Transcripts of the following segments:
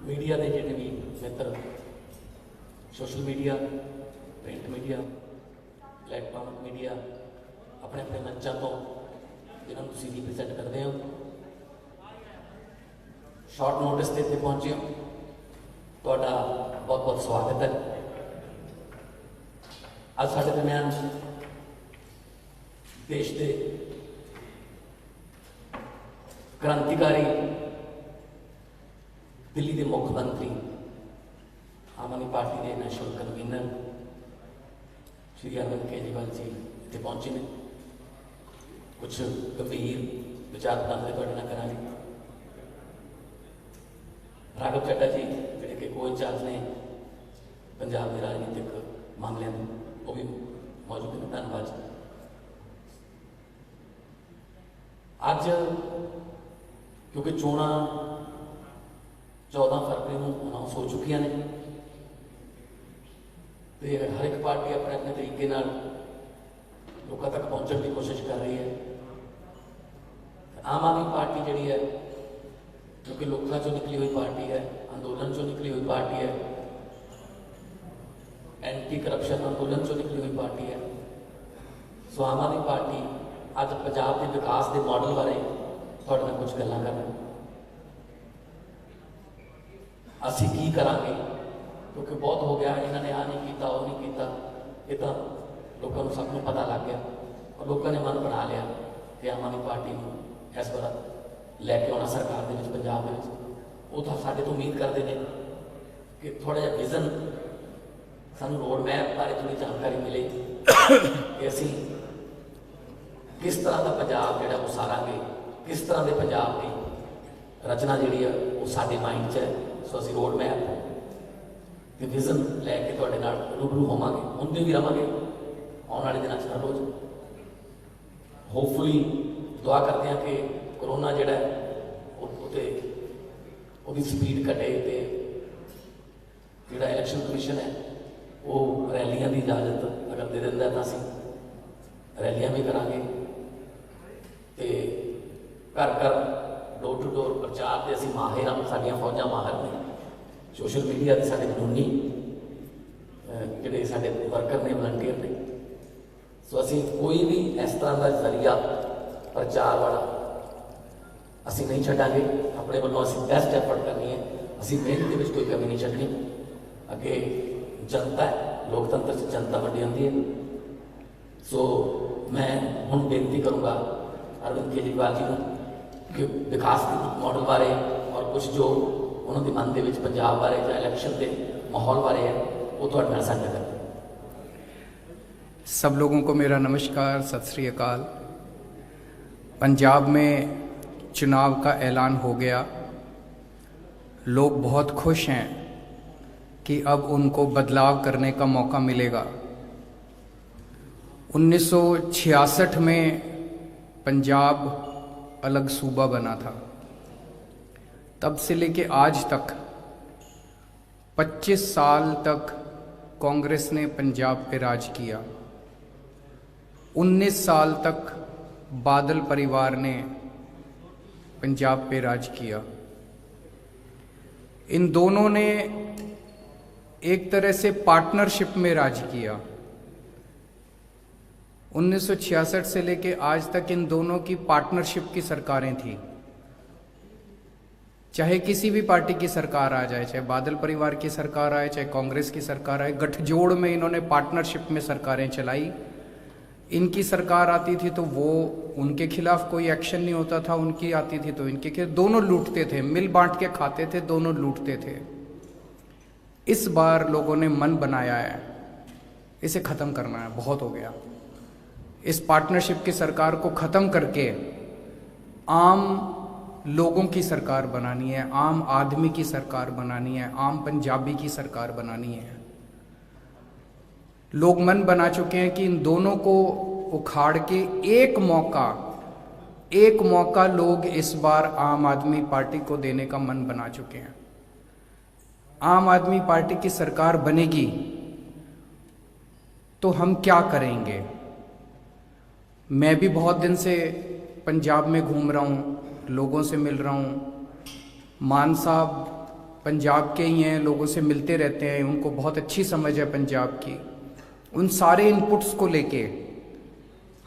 Media के जितने भी मित्र social media print media electronic media अपने अपने मंचों तो जिन्होंने तुम रिप्रजेंट करते हो शॉर्ट नोटिस के इतने पहुंचे हो तो बहुत बहुत स्वागत है। आज साढ़े दरम्यान देश के क्रांतिकारी दिल्ली के मुख्यमंत्री आम आदमी पार्टी के नैशनल कन्वीनर श्री अरविंद केजरीवाल जी इतने पहुंचे ने कुछ गंभीर विचार वटांदरे करा। राघव चड्ढा जी जोड़े कि को इंचार्ज ने पंजाब के राजनीतिक मामलों में वो भी मौजूद हैं, धन्यवाद। अज क्योंकि चोणां 14 फरवरी को अनाउंस हो चुकी ने तो हर एक पार्टी अपने अपने तरीके लोगों तक पहुंचने की कोशिश कर रही है। आम आदमी पार्टी जी है क्योंकि लोगों चो निकली हुई पार्टी है, अंदोलन चो निकली हुई पार्टी है, एंटी करप्शन अंदोलन चो निकली हुई पार्टी है। सो आम आदमी पार्टी अज पंजाब के विकास के मॉडल बारे थोड़े नाल कुछ गल्लां करना असी की करांगे क्योंकि बहुत हो गया इन्होंने आ नहीं किया वो नहीं किया, ये तो लोगों को सबको पता लग गया और लोगों ने मन बना लिया कि आम आदमी पार्टी को इस बार लैके आना सरकार के पंजाब वो तो साढ़े तो उम्मीद करते हैं कि थोड़ा जहा विजन सानू रोड मैप बारे थोड़ी जानकारी मिले कि असी किस तरह का पंजाब जो उसारांगे, किस तरह के पंजाब की रचना जी है वो साडे माइंड च है। सो असी रोड मैप तो विजन लैके तुहाडे नाल रूबरू होवांगे, उनके भी रहांगे आने वाले दिनों हर रोज़। होपफुली दुआ करते हैं कि कोरोना जिहड़ा वो स्पीड घटे तो जिहड़ा इलैक्शन कमीशन है वो रैलियां की इजाजत अगर दे दिंदा तो असीं रैलियां भी करांगे तो घर घर डोर टू डोर प्रचार से असीं माहिर हाँ, साडियां फौजां माहिर ने, सोशल मीडिया के साडे कानूनी जिहड़े साडे वर्कर ने वलंटियर ने। सो असीं कोई भी इस तरह का जरिया प्रचार वाला असीं नहीं छड्डांगे। अपने वालों असीं बेस्ट एफर्ट करनी है, असीं मेहनत के कोई कमी नहीं छड्डनी। अगे जनता है, लोकतंत्र से जनता वड्डी होंदी है। सो मैं हुण बेनती करूँगा अरविंद केजरीवाल जी को कि विकास के मॉडल बारे और कुछ जो उन्होंने मन के पंजाब बारे या इलैक्शन के माहौल बारे है वो तुहाडे नाल साझा करते हैं। सब लोगों को मेरा नमस्कार, सत श्री अकाल। पंजाब में चुनाव का ऐलान हो गया। लोग बहुत खुश हैं कि अब उनको बदलाव करने का मौका मिलेगा। 1966 में पंजाब अलग सूबा बना था, तब से लेके आज तक 25 साल तक कांग्रेस ने पंजाब पे राज किया। 19 साल तक बादल परिवार ने पंजाब पे राज किया। इन दोनों ने एक तरह से पार्टनरशिप में राज किया। 1966 से लेके आज तक इन दोनों की पार्टनरशिप की सरकारें थी। चाहे किसी भी पार्टी की सरकार आ जाए, चाहे बादल परिवार की सरकार आए, चाहे कांग्रेस की सरकार आए, गठजोड़ में इन्होंने पार्टनरशिप में सरकारें चलाई। इनकी सरकार आती थी तो वो उनके खिलाफ कोई एक्शन नहीं होता था, उनकी आती थी तो इनके खिलाफ। दोनों लूटते थे, मिल बांट के खाते थे, दोनों लूटते थे। इस बार लोगों ने मन बनाया है इसे ख़त्म करना है, बहुत हो गया। इस पार्टनरशिप की सरकार को ख़त्म करके आम लोगों की सरकार बनानी है, आम आदमी की सरकार बनानी है, आम पंजाबी की सरकार बनानी है। लोग मन बना चुके हैं कि इन दोनों को उखाड़ के एक मौका लोग इस बार आम आदमी पार्टी को देने का मन बना चुके हैं। आम आदमी पार्टी की सरकार बनेगी तो हम क्या करेंगे। मैं भी बहुत दिन से पंजाब में घूम रहा हूँ, लोगों से मिल रहा हूँ। मान साहब पंजाब के ही हैं, लोगों से मिलते रहते हैं, उनको बहुत अच्छी समझ है पंजाब की। उन सारे इनपुट्स को लेके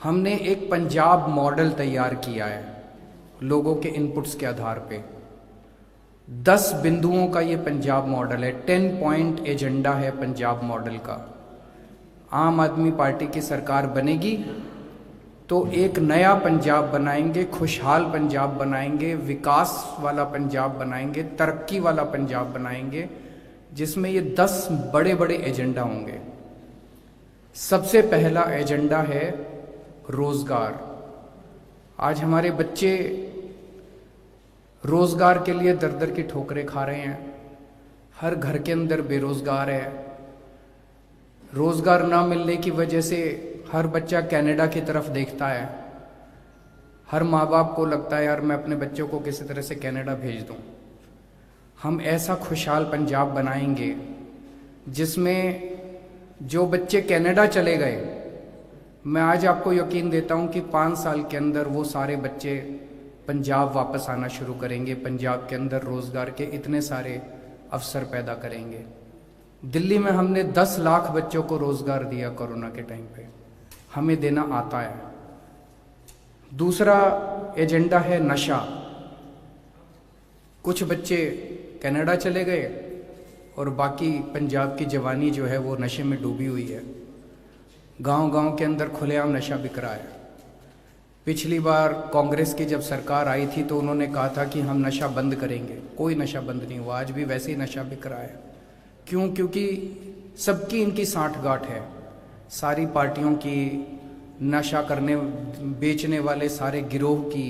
हमने एक पंजाब मॉडल तैयार किया है लोगों के इनपुट्स के आधार पे। 10 बिंदुओं का ये पंजाब मॉडल है, 10 पॉइंट एजेंडा है पंजाब मॉडल का। आम आदमी पार्टी की सरकार बनेगी तो एक नया पंजाब बनाएंगे, खुशहाल पंजाब बनाएंगे, विकास वाला पंजाब बनाएंगे, तरक्की वाला पंजाब बनाएंगे, जिसमें ये 10 बड़े बड़े एजेंडा होंगे। सबसे पहला एजेंडा है रोजगार। आज हमारे बच्चे रोजगार के लिए दर दर की ठोकरें खा रहे हैं। हर घर के अंदर बेरोजगार है। रोजगार ना मिलने की वजह से हर बच्चा कनाडा की तरफ देखता है। हर माँ बाप को लगता है यार मैं अपने बच्चों को किसी तरह से कनाडा भेज दूं। हम ऐसा खुशहाल पंजाब बनाएंगे जिसमें जो बच्चे कनाडा चले गए, मैं आज आपको यकीन देता हूं कि 5 साल के अंदर वो सारे बच्चे पंजाब वापस आना शुरू करेंगे। पंजाब के अंदर रोजगार के इतने सारे अवसर पैदा करेंगे। दिल्ली में हमने 10 लाख बच्चों को रोजगार दिया कोरोना के टाइम पे, हमें देना आता है। दूसरा एजेंडा है नशा। कुछ बच्चे कनाडा चले गए और बाकी पंजाब की जवानी जो है वो नशे में डूबी हुई है। गांव-गांव के अंदर खुलेआम नशा बिक रहा है। पिछली बार कांग्रेस की जब सरकार आई थी तो उन्होंने कहा था कि हम नशा बंद करेंगे, कोई नशा बंद नहीं हुआ। आज भी वैसे ही नशा बिक रहा है। क्यों? क्योंकि सबकी इनकी साठगांठ है। सारी पार्टियों की, नशा करने बेचने वाले सारे गिरोह की।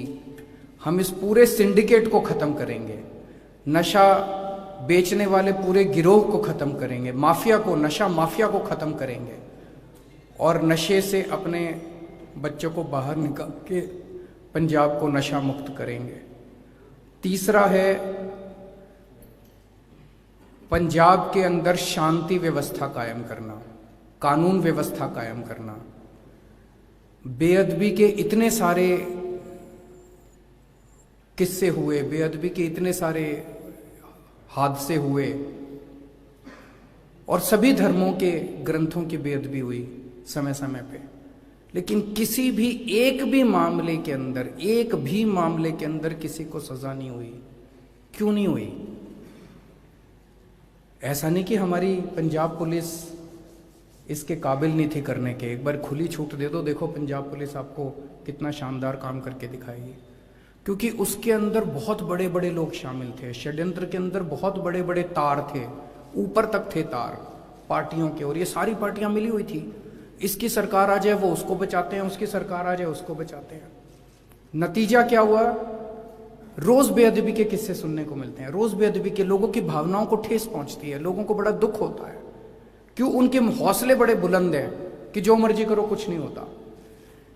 हम इस पूरे सिंडिकेट को ख़त्म करेंगे। नशा बेचने वाले पूरे गिरोह को ख़त्म करेंगे। माफिया को, नशा माफिया को ख़त्म करेंगे और नशे से अपने बच्चों को बाहर निकाल के पंजाब को नशा मुक्त करेंगे। तीसरा है पंजाब के अंदर शांति व्यवस्था कायम करना, कानून व्यवस्था कायम करना। बेअदबी के इतने सारे किस्से हुए, बेअदबी के इतने सारे हादसे हुए और सभी धर्मों के ग्रंथों की बेअदबी हुई समय समय पे, लेकिन किसी भी एक भी मामले के अंदर किसी को सजा नहीं हुई। क्यों नहीं हुई? ऐसा नहीं कि हमारी पंजाब पुलिस इसके काबिल नहीं थी करने के। एक बार खुली छूट दे दो, देखो पंजाब पुलिस आपको कितना शानदार काम करके दिखाएगी। क्योंकि उसके अंदर बहुत बड़े बड़े लोग शामिल थे। षड्यंत्र के अंदर बहुत बड़े बड़े तार थे, ऊपर तक थे तार पार्टियों के, और ये सारी पार्टियां मिली हुई थी। इसकी सरकार आ जाए वो उसको बचाते हैं, उसकी सरकार आ जाए उसको बचाते हैं। नतीजा क्या हुआ? रोज बेअदबी के किस्से सुनने को मिलते हैं। रोज बेअदबी के, लोगों की भावनाओं को ठेस पहुंचती है, लोगों को बड़ा दुख होता है। क्यों? उनके हौसले बड़े बुलंद हैं कि जो मर्जी करो कुछ नहीं होता।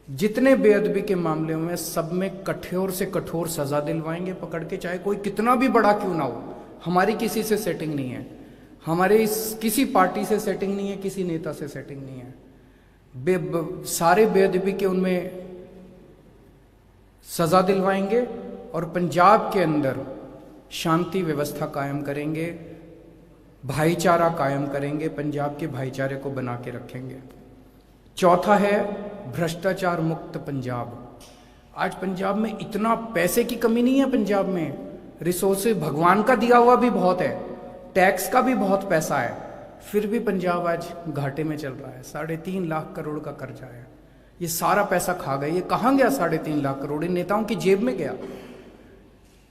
जितने बेअदबी के मामले में सब में कठोर से कठोर सजा दिलवाएंगे पकड़ के, चाहे कोई कितना भी बड़ा क्यों ना हो। हमारी किसी से सेटिंग नहीं है, हमारे किसी पार्टी से सेटिंग नहीं है, किसी नेता से सेटिंग नहीं है। सारे बेअदबी के उनमें सजा दिलवाएंगे और पंजाब के अंदर शांति व्यवस्था कायम करेंगे, भाईचारा कायम करेंगे, पंजाब के भाईचारे को बना के रखेंगे। चौथा है भ्रष्टाचार मुक्त पंजाब। आज पंजाब में इतना पैसे की कमी नहीं है। पंजाब में रिसोर्सेज भगवान का दिया हुआ भी बहुत है, टैक्स का भी बहुत पैसा है, फिर भी पंजाब आज घाटे में चल रहा है। 3.5 लाख करोड़ का कर्जा है। ये सारा पैसा खा गए। ये कहाँ गया 3.5 लाख करोड़? इन नेताओं की जेब में गया।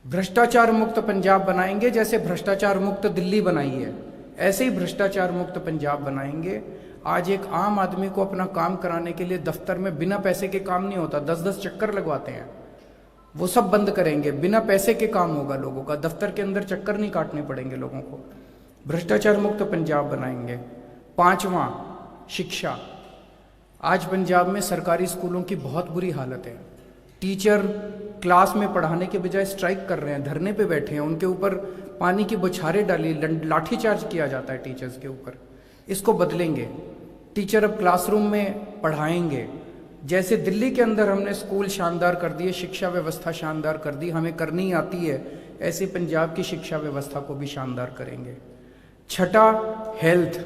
भ्रष्टाचार मुक्त पंजाब बनाएंगे। जैसे भ्रष्टाचार मुक्त दिल्ली बनाई है, ऐसे ही भ्रष्टाचार मुक्त पंजाब बनाएंगे। आज एक आम आदमी को अपना काम कराने के लिए दफ्तर में बिना पैसे के काम नहीं होता, 10-10 चक्कर लगवाते हैं। वो सब बंद करेंगे। बिना पैसे के काम होगा लोगों का, दफ्तर के अंदर चक्कर नहीं काटने पड़ेंगे लोगों को। भ्रष्टाचार मुक्त पंजाब बनाएंगे। 5वां, शिक्षा। आज पंजाब में सरकारी स्कूलों की बहुत बुरी हालत है। टीचर क्लास में पढ़ाने के बजाय स्ट्राइक कर रहे हैं, धरने पे बैठे हैं। उनके ऊपर पानी की बौछारें डाली, लाठीचार्ज किया जाता है टीचर्स के ऊपर। इसको बदलेंगे। टीचर अब क्लासरूम में पढ़ाएंगे। जैसे दिल्ली के अंदर हमने स्कूल शानदार कर दिए, शिक्षा व्यवस्था शानदार कर दी, हमें करनी आती है, ऐसे पंजाब की शिक्षा व्यवस्था को भी शानदार करेंगे। छठा, हेल्थ।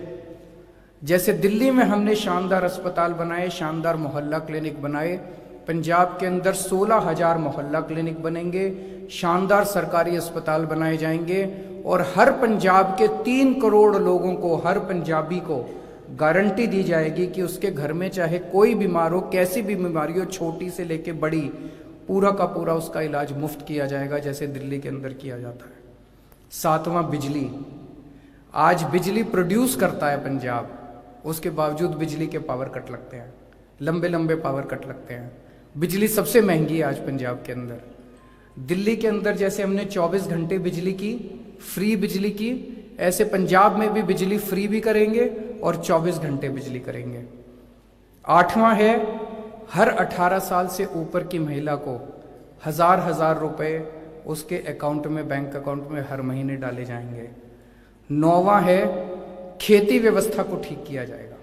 जैसे दिल्ली में हमने शानदार अस्पताल बनाए, शानदार मोहल्ला क्लिनिक बनाए, पंजाब के अंदर 16,000 मोहल्ला क्लिनिक बनेंगे, शानदार सरकारी अस्पताल बनाए जाएंगे और हर पंजाब के 3 करोड़ लोगों को, हर पंजाबी को गारंटी दी जाएगी कि उसके घर में चाहे कोई बीमार हो, कैसी भी बीमारी हो, छोटी से लेके बड़ी, पूरा का पूरा उसका इलाज मुफ्त किया जाएगा, जैसे दिल्ली के अंदर किया जाता है। 7वां, बिजली। आज बिजली प्रोड्यूस करता है पंजाब, उसके बावजूद बिजली के पावर कट लगते हैं, लंबे लंबे पावर कट लगते हैं। बिजली सबसे महंगी है आज पंजाब के अंदर। दिल्ली के अंदर जैसे हमने 24 घंटे बिजली की, फ्री बिजली की, ऐसे पंजाब में भी बिजली फ्री भी करेंगे और 24 घंटे बिजली करेंगे। 8वां है, हर 18 साल से ऊपर की महिला को 1000 रुपए उसके अकाउंट में, बैंक अकाउंट में हर महीने डाले जाएंगे। 9वां है, खेती व्यवस्था को ठीक किया जाएगा।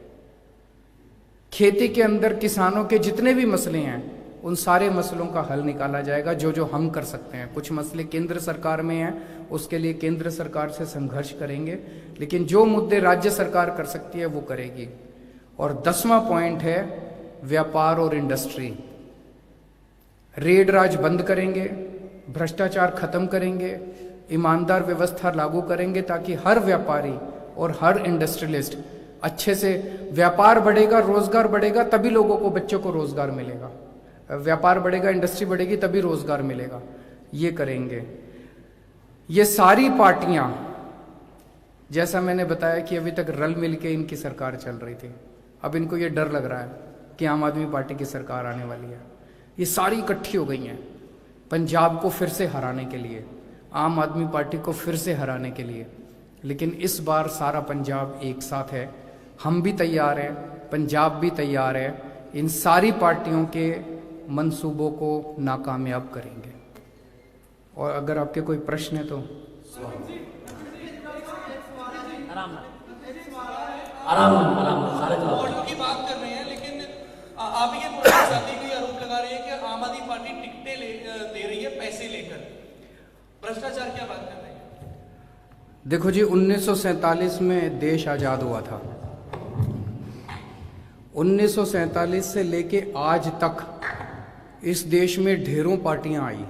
खेती के अंदर किसानों के जितने भी मसले हैं, उन सारे मसलों का हल निकाला जाएगा, जो हम कर सकते हैं। कुछ मसले केंद्र सरकार में हैं, उसके लिए केंद्र सरकार से संघर्ष करेंगे, लेकिन जो मुद्दे राज्य सरकार कर सकती है वो करेगी। और 10वां पॉइंट है, व्यापार और इंडस्ट्री। रेड राज बंद करेंगे, भ्रष्टाचार खत्म करेंगे, ईमानदार व्यवस्था लागू करेंगे, ताकि हर व्यापारी और हर इंडस्ट्रियलिस्ट अच्छे से, व्यापार बढ़ेगा, रोजगार बढ़ेगा, तभी लोगों को, बच्चों को रोजगार मिलेगा। व्यापार बढ़ेगा, इंडस्ट्री बढ़ेगी, तभी रोजगार मिलेगा। ये करेंगे। ये सारी पार्टियां, जैसा मैंने बताया कि अभी तक रल मिल के इनकी सरकार चल रही थी, अब इनको ये डर लग रहा है कि आम आदमी पार्टी की सरकार आने वाली है। ये सारी इकट्ठी हो गई हैं पंजाब को फिर से हराने के लिए, आम आदमी पार्टी को फिर से हराने के लिए। लेकिन इस बार सारा पंजाब एक साथ है, हम भी तैयार हैं, पंजाब भी तैयार है, इन सारी पार्टियों के मंसूबों को नाकामयाब करेंगे। और अगर आपके कोई प्रश्न है तो आराम सारे वोटों की बात कर रहे हैं, लेकिन आप ये पुरानी साथी को आरोप लगा रहे हैं कि आम आदमी पार्टी टिकटें दे रही है पैसे लेकर, भ्रष्टाचार क्या बात कर रहे हैं? देखो जी, 1947 में देश आजाद हुआ था। 1947 से लेके आज तक इस देश में ढेरों पार्टियां आई।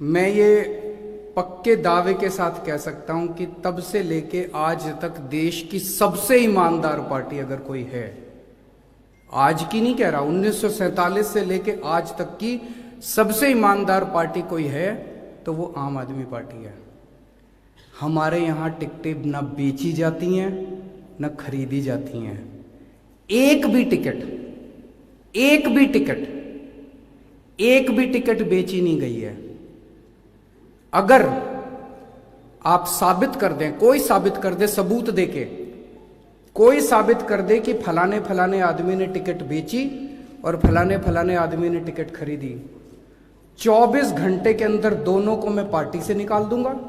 मैं ये पक्के दावे के साथ कह सकता हूं कि तब से लेके आज तक देश की सबसे ईमानदार पार्टी अगर कोई है, आज की नहीं कह रहा, 1947 से लेके आज तक की सबसे ईमानदार पार्टी कोई है तो वो आम आदमी पार्टी है। हमारे यहां टिकटें न बेची जाती हैं न खरीदी जाती हैं। एक भी टिकट बेची नहीं गई है। अगर आप साबित कर दें, कोई साबित कर दे, सबूत देके कोई साबित कर दे कि फलाने फलाने आदमी ने टिकट बेची और फलाने फलाने आदमी ने टिकट खरीदी, 24 घंटे के अंदर दोनों को मैं पार्टी से निकाल दूंगा।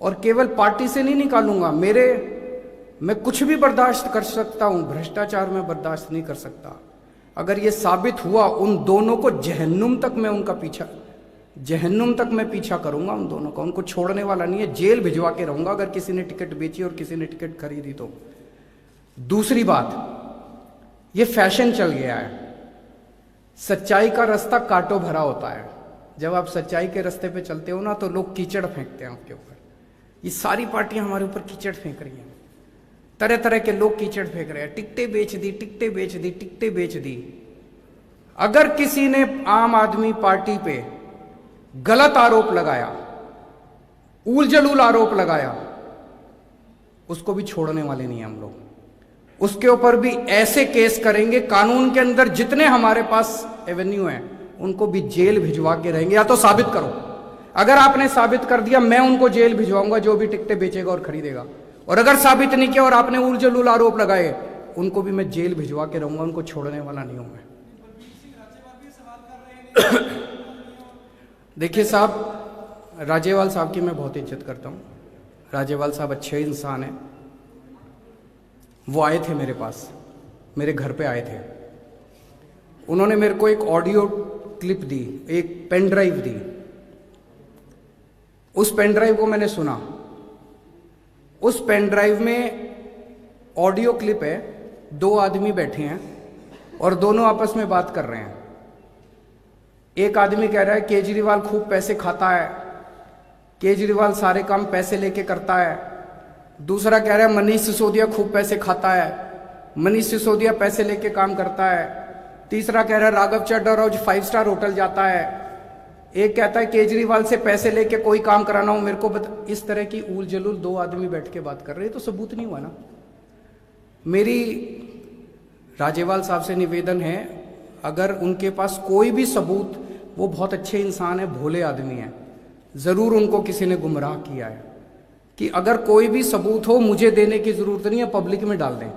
और केवल पार्टी से नहीं निकालूंगा, मैं कुछ भी बर्दाश्त कर सकता हूं, भ्रष्टाचार में बर्दाश्त नहीं कर सकता। अगर यह साबित हुआ, उन दोनों को जहन्नुम तक मैं पीछा करूंगा उन दोनों का, उनको छोड़ने वाला नहीं है, जेल भिजवा के रहूंगा अगर किसी ने टिकट बेची और किसी ने टिकट खरीदी तो। दूसरी बात, यह फैशन चल गया है, सच्चाई का रास्ता कांटों भरा होता है। जब आप सच्चाई के रास्ते पे चलते हो ना, तो लोग कीचड़ फेंकते हैं आपके ऊपर। ये सारी पार्टियां हमारे ऊपर कीचड़ फेंक रही हैं, तरह तरह के लोग कीचड़ फेंक रहे हैं, टिकटें बेच दी। अगर किसी ने आम आदमी पार्टी पे गलत आरोप लगाया, ऊल जलूल आरोप लगाया, उसको भी छोड़ने वाले नहीं हम लोग। उसके ऊपर भी ऐसे केस करेंगे, कानून के अंदर जितने हमारे पास एवेन्यू हैं उनको भी जेल भिजवा के रहेंगे। या तो साबित करो, अगर आपने साबित कर दिया, मैं उनको जेल भिजवाऊंगा जो भी टिकटें बेचेगा और खरीदेगा। और अगर साबित नहीं किया और आपने ऊल जलूल आरोप लगाए, उनको भी मैं जेल भिजवा के रहूंगा, उनको छोड़ने वाला नहीं हूं मैं। देखिए साहब, राजेवाल साहब की मैं बहुत इज्जत करता हूं। राजेवाल साहब अच्छे इंसान हैं। वो आए थे मेरे पास, मेरे घर पे आए थे। उन्होंने मेरे को एक ऑडियो क्लिप दी, एक पेन ड्राइव दी, उस पेन ड्राइव को मैंने सुना। उस पेन ड्राइव में ऑडियो क्लिप है, 2 आदमी बैठे हैं और दोनों आपस में बात कर रहे हैं। एक आदमी कह रहा है केजरीवाल खूब पैसे खाता है, केजरीवाल सारे काम पैसे लेके करता है। दूसरा कह रहा है मनीष सिसोदिया खूब पैसे खाता है, मनीष सिसोदिया पैसे लेके काम करता है। तीसरा कह रहा है राघव चड्ढा रोज 5 स्टार होटल जाता है। एक कहता है केजरीवाल से पैसे लेके कोई काम कराना हो मेरे को इस तरह की ऊल जलूल 2 आदमी बैठ के बात कर रहे हैं, तो सबूत नहीं हुआ ना। मेरी राजेवाल साहब से निवेदन है, अगर उनके पास कोई भी सबूत, वो बहुत अच्छे इंसान है, भोले आदमी हैं, जरूर उनको किसी ने गुमराह किया है, कि अगर कोई भी सबूत हो मुझे देने की जरूरत नहीं है, पब्लिक में डाल दें।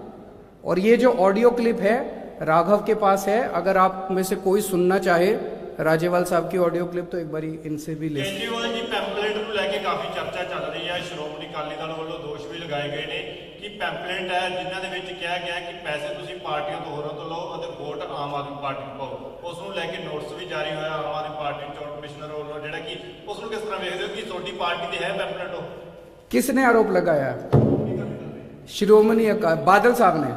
और ये जो ऑडियो क्लिप है राघव के पास है, अगर आप में से कोई सुनना चाहे राजेवाल साहब की ऑडियो क्लिप तो एक बार इनसे भी ले। केजरीवाल जी पैंपलेट ਨੂੰ ਲੈ ਕੇ ਕਾਫੀ ਚਰਚਾ ਚੱਲ ਰਹੀ ਹੈ। ਸ਼੍ਰੋਮਣੀ ਅਕਾਲੀ ਦਲ ਵੱਲੋਂ ਦੋਸ਼ ਵੀ ਲਗਾਏ ਗਏ ਨੇ ਕਿ ਪੈਂਪਲੇਟ ਹੈ ਜਿਨ੍ਹਾਂ ਦੇ ਵਿੱਚ ਕਿਹਾ ਗਿਆ ਕਿ ਪੈਸੇ ਤੁਸੀਂ ਪਾਰਟੀਆਂ ਤੋਂ ਹੋਰਾਂ ਤੋਂ ਲਓ ਅਤੇ ਵੋਟ ਆਮ ਆਦਮੀ ਪਾਰਟੀ ਨੂੰ ਪਾਓ। ਉਸ ਨੂੰ ਲੈ ਕੇ ਨੋਟਿਸ ਵੀ ਜਾਰੀ ਹੋਇਆ ਆਮ ਆਦਮੀ ਪਾਰਟੀ ਚੋਣ ਕਮਿਸ਼ਨਰ ਵੱਲੋਂ, ਜਿਹੜਾ ਕਿ ਉਸ ਨੂੰ ਕਿਸ ਤਰ੍ਹਾਂ ਵੇਖਦੇ ਹੋ ਕਿ ਤੁਹਾਡੀ ਪਾਰਟੀ ਦੇ ਹੈ ਪੈਂਪਲੇਟ? ਉਹ किसने आरोप लगाया? श्रोमणी अकाली बादल साहब ने,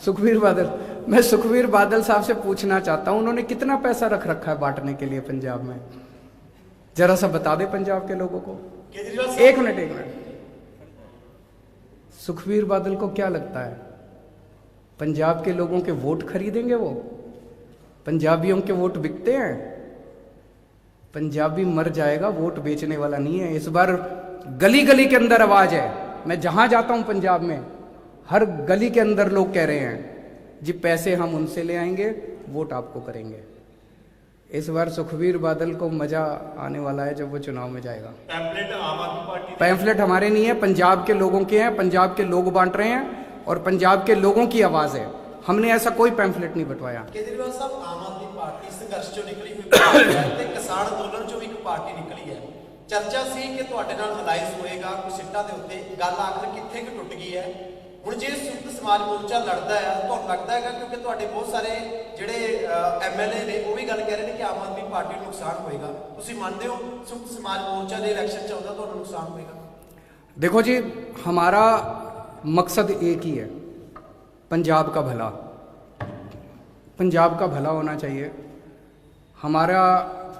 सुखबीर बादल। मैं सुखबीर बादल साहब से पूछना चाहता हूं उन्होंने कितना पैसा रख रखा है बांटने के लिए पंजाब में, जरा सा बता दे पंजाब के लोगों को। एक मिनट सुखबीर बादल को क्या लगता है पंजाब के लोगों के वोट खरीदेंगे? वो पंजाबियों के वोट बिकते हैं? पंजाबी मर जाएगा, वोट बेचने वाला नहीं है। इस बार गली गली के अंदर आवाज है, मैं जहां जाता हूं पंजाब में हर गली के अंदर लोग कह रहे हैं जी पैसे हम उनसे ले आएंगे, वोट आपको करेंगे। इस बार सुखबीर बादल को मजा आने वाला है जब वो चुनाव में जाएगा। पैंपलेट आम आदमी पार्टी, पैम्फलेट हमारे नहीं है, पंजाब के लोगों के हैं, पंजाब के लोग बांट रहे हैं और पंजाब के लोगों की आवाज है। हमने ऐसा कोई पैम्फलेट नहीं बंटवाया। केजरीवाल साहब आम आदमी पार्टी संघर्ष चों निकली हुई पार्टी है ते किसान अंदोलन चों भी एक पार्टी निकली है। चर्चा सी कि तुहाडे नाल अलायंस होएगा कुछ सीटां दे उत्ते, गल आखिर कित्थे कि टुट गई है। हुण जे संयुक्त समाज मोर्चा लड़दा है तुहानूं लगदा है क्योंकि तुहाडे बहुत सारे जिहड़े MLA ने वो भी गल कह रहे हैं कि आम आदमी पार्टी नूं नुकसान होएगा, तुसीं मानदे हो संयुक्त समाज मोर्चा दे इलैक्शन च आउंदा तुहानूं नुकसान होएगा? देखो जी, हमारा मकसद एक ही है, पंजाब का भला, पंजाब का भला होना चाहिए। हमारा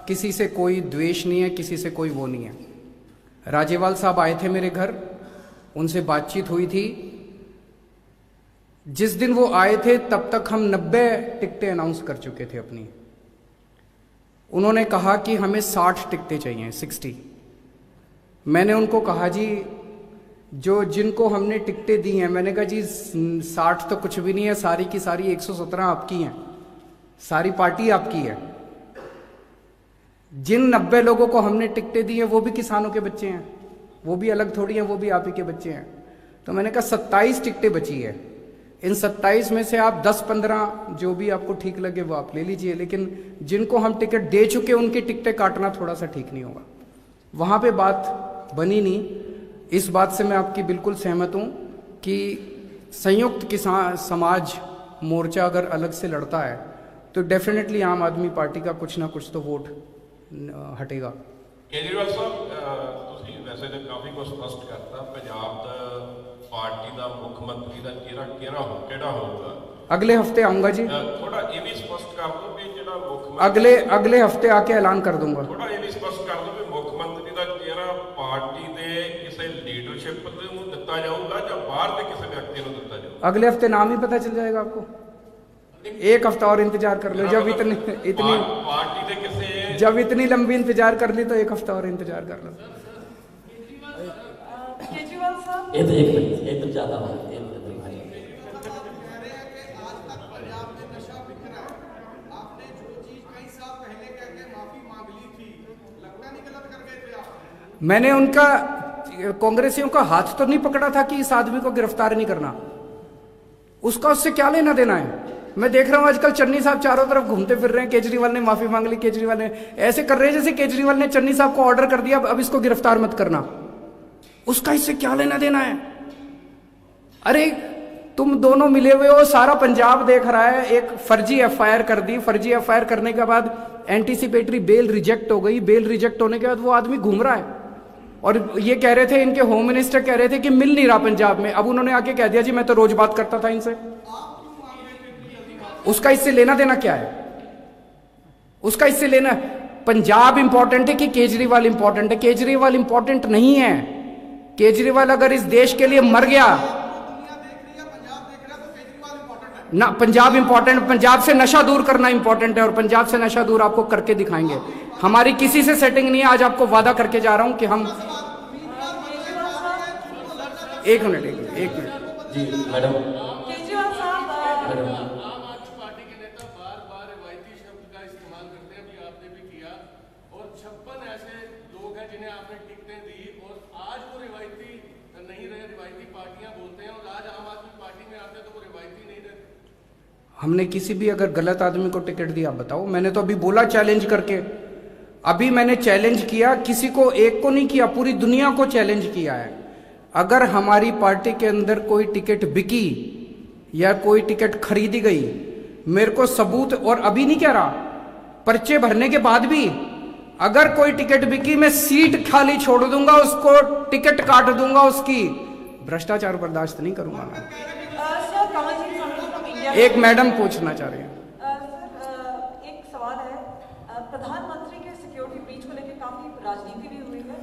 किसी से कोई द्वेष नहीं है, किसी से कोई वो नहीं है। राजेवाल साहब आए थे मेरे घर, उनसे बातचीत हुई थी। जिस दिन वो आए थे तब तक हम 90 टिकटें अनाउंस कर चुके थे अपनी। उन्होंने कहा कि हमें 60 टिकटें चाहिए, 60। मैंने उनको कहा जी जो जिनको हमने टिकटें दी हैं, मैंने कहा जी 60 तो कुछ भी नहीं है, सारी की सारी 117 आपकी हैं, सारी पार्टी आपकी है। जिन 90 लोगों को हमने टिकटें दी हैं वो भी किसानों के बच्चे हैं, वो भी अलग थोड़ी हैं, वो भी आप ही के बच्चे हैं। तो मैंने कहा 27 टिकटें बची है, इन 27 में से आप 10-15 जो भी आपको ठीक लगे वो आप ले लीजिए, लेकिन जिनको हम टिकट दे चुके उनकी टिकटें काटना थोड़ा सा ठीक नहीं होगा। वहाँ पे बात बनी नहीं। इस बात से मैं आपकी बिल्कुल सहमत हूँ कि संयुक्त किसान समाज मोर्चा अगर अलग से लड़ता है तो डेफिनेटली आम आदमी पार्टी का कुछ ना कुछ तो वोट हटेगा। केजरीवाल साहब ਤੁਸੀਂ ਵੈਸੇ ਤਾਂ ਕਾਫੀ ਕੁਝ ਸਪਸ਼ਟ ਕਰਤਾ, ਪੰਜਾਬ ਦਾ ਪਾਰਟੀ ਦਾ ਮੁੱਖ ਮੰਤਰੀ ਦਾ ਕਿਹੜਾ ਹੋਊਗਾ? अगले हफ्ते आऊंगा जी, ਥੋੜਾ ਇਹ ਵੀ ਸਪਸ਼ਟ ਕਰ ਦਿਓ ਕਿ ਜਿਹੜਾ ਮੁੱਖ अगले हफ्ते आके ऐलान कर दूंगा। ਥੋੜਾ ਇਹ ਵੀ ਸਪਸ਼ਟ ਕਰ ਦਿਓ ਕਿ ਮੁੱਖ ਮੰਤਰੀ ਦਾ ਚਿਹਰਾ ਪਾਰਟੀ ਦੇ ਕਿਸੇ ਲੀਡਰਸ਼ਿਪ ਨੂੰ ਦਿੱਤਾ ਜਾਊਗਾ ਜਾਂ ਬਾਹਰ ਦੇ ਕਿਸੇ ਵਿਅਕਤੀ ਨੂੰ ਦਿੱਤਾ ਜਾਊਗਾ? अगले हफ्ते नाम ही पता चल जाएगा आपको। एक हफ्ता और इंतजार कर लो। जब इतनी पार्टी ਦੇ ਕਿਸੇ जब इतनी लंबी इंतजार कर ली तो एक हफ्ता और इंतजार कर लो। केजरीवाल साहब, ये तो एक मिनट एकदम ज्यादा हो गया, एक मिनट भाई। मैंने उनका कांग्रेसियों का हाथ तो नहीं पकड़ा था कि इस आदमी को गिरफ्तार नहीं करना, उसका उससे क्या लेना देना है। मैं देख रहा हूं आजकल चन्नी साहब चारों तरफ घूमते फिर रहे हैं, केजरीवाल ने माफी मांग ली, केजरीवाल ने ऐसे कर रहे हैं जैसे केजरीवाल ने चन्नी साहब को ऑर्डर कर दिया अब इसको गिरफ्तार मत करना, उसका इससे क्या लेना देना है। अरे तुम दोनों मिले हुए हो, सारा पंजाब देख रहा है। एक फर्जी FIR कर दी, फर्जी FIR करने के बाद एंटीसिपेटरी बेल रिजेक्ट हो गई, बेल रिजेक्ट होने के बाद वो आदमी घूम रहा है। और ये कह रहे थे, इनके होम मिनिस्टर कह रहे थे कि मिल नहीं रहा पंजाब में। अब उन्होंने आके कह दिया जी मैं तो रोज बात करता था इनसे। उसका इससे लेना देना क्या है? उसका इससे लेना, पंजाब इंपॉर्टेंट है कि केजरीवाल इंपॉर्टेंट है? केजरीवाल इंपॉर्टेंट नहीं है। केजरीवाल अगर इस देश के लिए मर गया ना, पंजाब इंपॉर्टेंट, पंजाब से नशा दूर करना इंपॉर्टेंट है, और पंजाब से नशा दूर आपको करके दिखाएंगे। हमारी किसी से सेटिंग नहीं है। आज आपको वादा करके जा रहा हूं कि हम, एक मिनट जी मैडम, केजरीवाल साहब, मैडम आम आदमी पार्टी के नेता बार बार रिवायती शब्द का इस्तेमाल करते हैं, अभी आपने भी किया, और 56 ऐसे लोग हैं जिन्हें आपने टिकटें दी, और आज वो रिवायती नहीं रहे, रिवायती पार्टियां बोलते हैं, और आज आम आदमी पार्टी में आते हैं तो वो रिवायती नहीं रहे। हमने किसी भी अगर गलत आदमी को टिकट दिया बताओ? मैंने तो अभी बोला चैलेंज करके, अभी मैंने चैलेंज किया, किसी को एक को नहीं किया, पूरी दुनिया को चैलेंज किया है। अगर हमारी पार्टी के अंदर कोई टिकट बिकी या कोई टिकट खरीदी गई, मेरे को सबूत, और अभी नहीं कह रहा, पर्चे भरने के बाद भी अगर कोई टिकट बिकी, मैं सीट खाली छोड़ दूंगा, उसको टिकट काट दूंगा उसकी। भ्रष्टाचार बर्दाश्त नहीं करूंगा मैं। Sir Kamaljeet Sandhu from India. एक मैडम पूछना चाह रही है। सर एक सवाल है, प्रधानमंत्री के सिक्योरिटी ब्रीच को लेकर काफी राजनीति भी हुई है,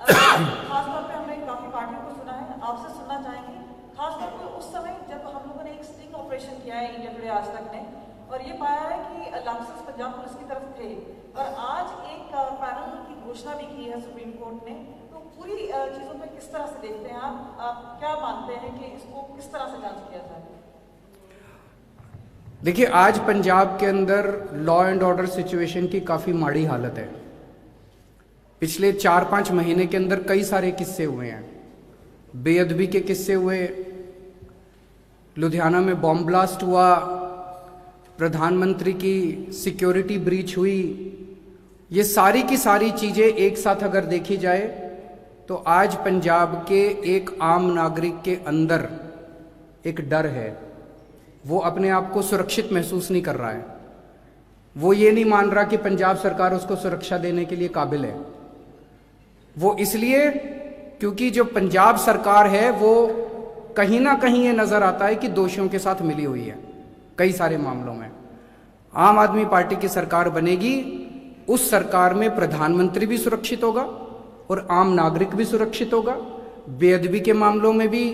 खासतौर पे हमने काफी पार्टियों को सुना है, आपसे सुनना चाहेंगे खासतौर पे उस समय जब हम लोगों ने एक स्टिंग ऑपरेशन किया है इंडिया टुडे आज तक ने, और ये पाया है कि लाइसेंस पंजाब पुलिस की तरफ थे, और आज एक पैनल की घोषणा भी की है सुप्रीम कोर्ट ने। तो पूरी चीजों पे किस तरह से देखते हैं आप क्या मानते हैं कि इसको किस तरह से जांच किया जाए? देखिए, आज पंजाब के अंदर लॉ एंड ऑर्डर सिचुएशन की काफी माड़ी हालत है। पिछले 4-5 महीने के अंदर कई सारे किस्से हुए हैं, बेअदबी के किस्से हुए, लुधियाना में बॉम्ब ब्लास्ट हुआ, प्रधानमंत्री की सिक्योरिटी ब्रीच हुई। ये सारी की सारी चीजें एक साथ अगर देखी जाए तो आज पंजाब के एक आम नागरिक के अंदर एक डर है। वो अपने आप को सुरक्षित महसूस नहीं कर रहा है। वो ये नहीं मान रहा कि पंजाब सरकार उसको सुरक्षा देने के लिए काबिल है। वो इसलिए क्योंकि जो पंजाब सरकार है वो कहीं ना कहीं ये नजर आता है कि दोषियों के साथ मिली हुई है कई सारे मामलों में। आम आदमी पार्टी की सरकार बनेगी, उस सरकार में प्रधानमंत्री भी सुरक्षित होगा और आम नागरिक भी सुरक्षित होगा। बेअदबी के मामलों में भी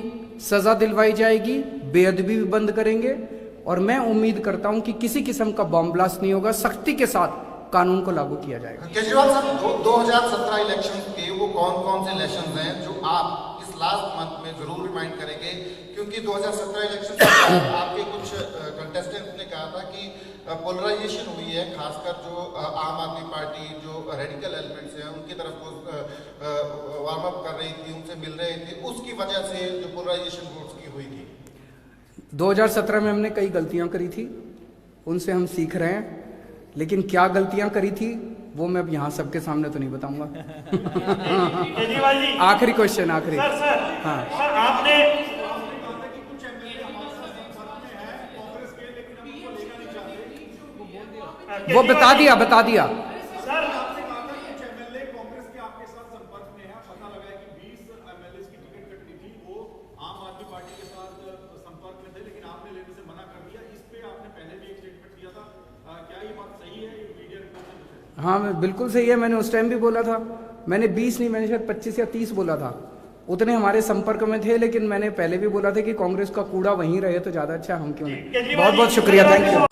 सजा दिलवाई जाएगी, बेअदबी भी बंद करेंगे, और मैं उम्मीद करता हूं कि किसी किस्म का बॉम्ब ब्लास्ट नहीं होगा। सख्ती के साथ कानून को लागू किया जाएगा। केजरीवाल साहब, 2017 इलेक्शन के वो कौन कौन से इलेक्शन हैं जो आप इस लास्ट मंथ में जरूर रिमाइंड करेंगे? क्योंकि 2017 इलेक्शन आपके कुछ कंटेस्टेंट्स ने कहा था कि पोलराइजेशन हुई है, खासकर जो आम आदमी पार्टी जो रेडिकल एलिमेंट्स हैं उनकी तरफ को वार्म अप कर रही थी, उनसे मिल रहे थे, उसकी वजह से जो पोलराइजेशन वोट्स की हुई थी। 2017 में हमने कई गलतियां करी थी, उनसे हम सीख रहे हैं, लेकिन क्या गलतियां करी थी वो मैं अब यहाँ सबके सामने तो नहीं बताऊंगा। केजरीवाल जी, आखिरी क्वेश्चन, आखिरी। हाँ, सर आपने वो बता दिया सर कांग्रेस के आपके साथ संपर्क में है, पता लगा है कि 20 एमएलए की टिकट कटनी थी, वो आम आदमी पार्टी के साथ संपर्क में थे, लेकिन आपने लेने से मना कर दिया। इस पे आपने पहले भी एक स्टेटमेंट दिया था, क्या ये बात सही है? Media report? हाँ, बिल्कुल सही है। मैंने उस टाइम भी बोला था, मैंने 20 नहीं, मैंने शायद 25 या 30 बोला था। उतने हमारे संपर्क में थे, लेकिन मैंने पहले भी बोला था कि कांग्रेस का कूड़ा वहीं रहे तो ज्यादा अच्छा, हम क्यों नहीं। बहुत बहुत शुक्रिया, थैंक यू।